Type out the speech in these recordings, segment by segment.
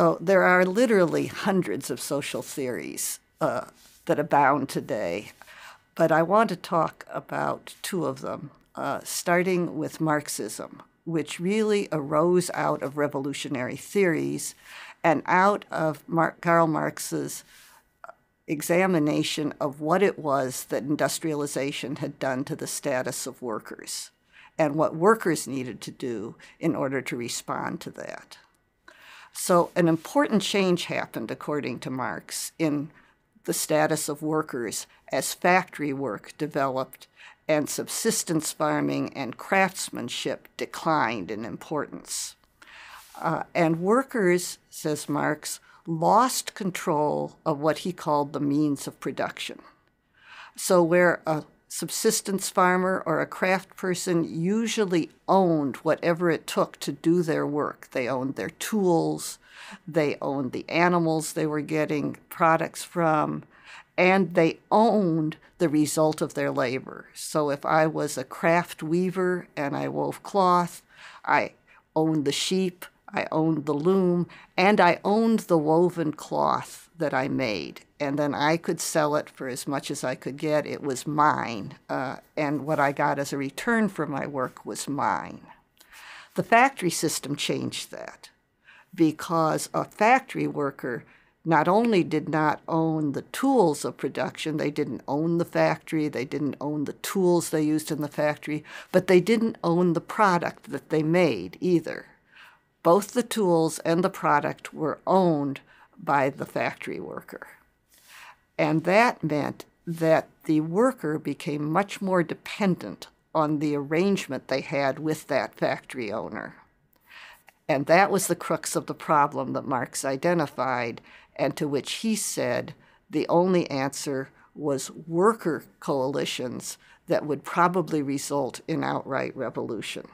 So there are literally hundreds of social theories that abound today, but I want to talk about two of them, starting with Marxism, which really arose out of revolutionary theories and out of Karl Marx's examination of what it was that industrialization had done to the status of workers and what workers needed to do in order to respond to that. So an important change happened, according to Marx, in the status of workers as factory work developed and subsistence farming and craftsmanship declined in importance. And workers, says Marx, lost control of what he called the means of production. So where a subsistence farmer or a craft person usually owned whatever it took to do their work. They owned their tools, they owned the animals they were getting products from, and they owned the result of their labor. So if I was a craft weaver and I wove cloth, I owned the sheep, I owned the loom, and I owned the woven cloth that I made. And then I could sell it for as much as I could get. It was mine. And what I got as a return for my work was mine. The factory system changed that because a factory worker not only did not own the tools of production, they didn't own the factory, they didn't own the tools they used in the factory, but they didn't own the product that they made either. Both the tools and the product were owned by the factory worker. And that meant that the worker became much more dependent on the arrangement they had with that factory owner. And that was the crux of the problem that Marx identified, and to which he said the only answer was worker coalitions that would probably result in outright revolution.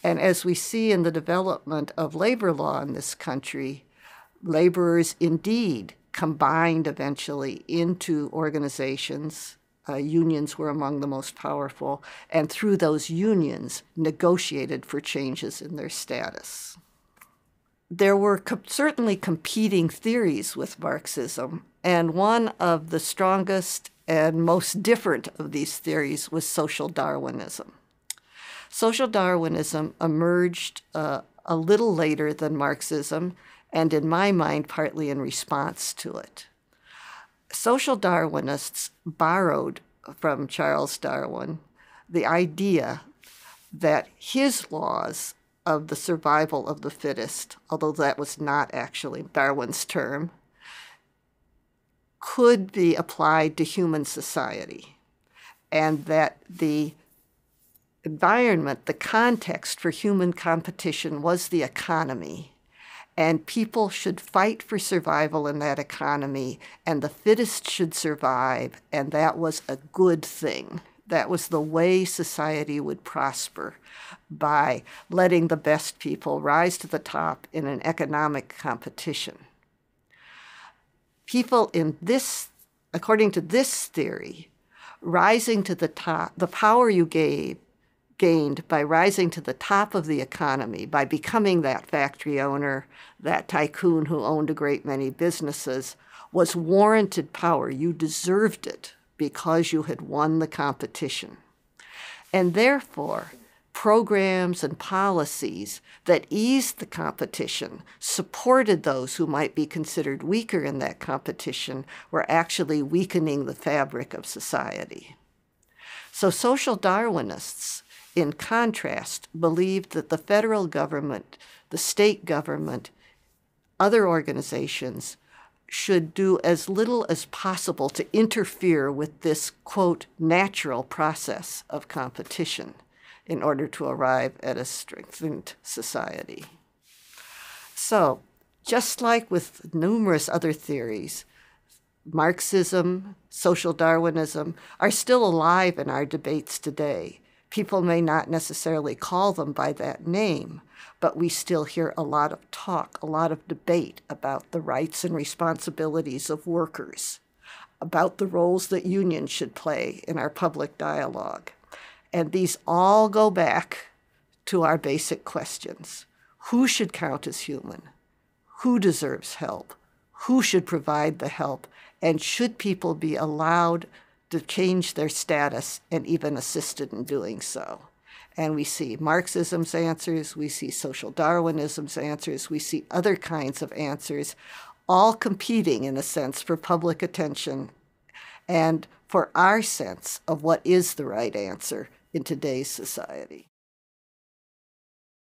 And as we see in the development of labor law in this country, laborers indeed combined eventually into organizations. Unions were among the most powerful, and through those unions negotiated for changes in their status. There were certainly competing theories with Marxism, and one of the strongest and most different of these theories was social Darwinism. Social Darwinism emerged a little later than Marxism, and in my mind, partly in response to it. Social Darwinists borrowed from Charles Darwin the idea that his laws of the survival of the fittest, although that was not actually Darwin's term, could be applied to human society, and that the environment, the context for human competition was the economy, and people should fight for survival in that economy, and the fittest should survive, and that was a good thing. That was the way society would prosper, by letting the best people rise to the top in an economic competition. People in this, according to this theory, rising to the top, the power you gained by rising to the top of the economy, by becoming that factory owner, that tycoon who owned a great many businesses, was warranted power. You deserved it because you had won the competition. And therefore, programs and policies that eased the competition, supported those who might be considered weaker in that competition, were actually weakening the fabric of society. So social Darwinists, in contrast, believed that the federal government, the state government, other organizations should do as little as possible to interfere with this, quote, natural process of competition in order to arrive at a strengthened society. So, just like with numerous other theories, Marxism, social Darwinism are still alive in our debates today. People may not necessarily call them by that name, but we still hear a lot of talk, a lot of debate about the rights and responsibilities of workers, about the roles that unions should play in our public dialogue. And these all go back to our basic questions. Who should count as human? Who deserves help? Who should provide the help? And should people be allowed to change their status and even assisted in doing so? And we see Marxism's answers, we see social Darwinism's answers, we see other kinds of answers, all competing, in a sense, for public attention and for our sense of what is the right answer in today's society.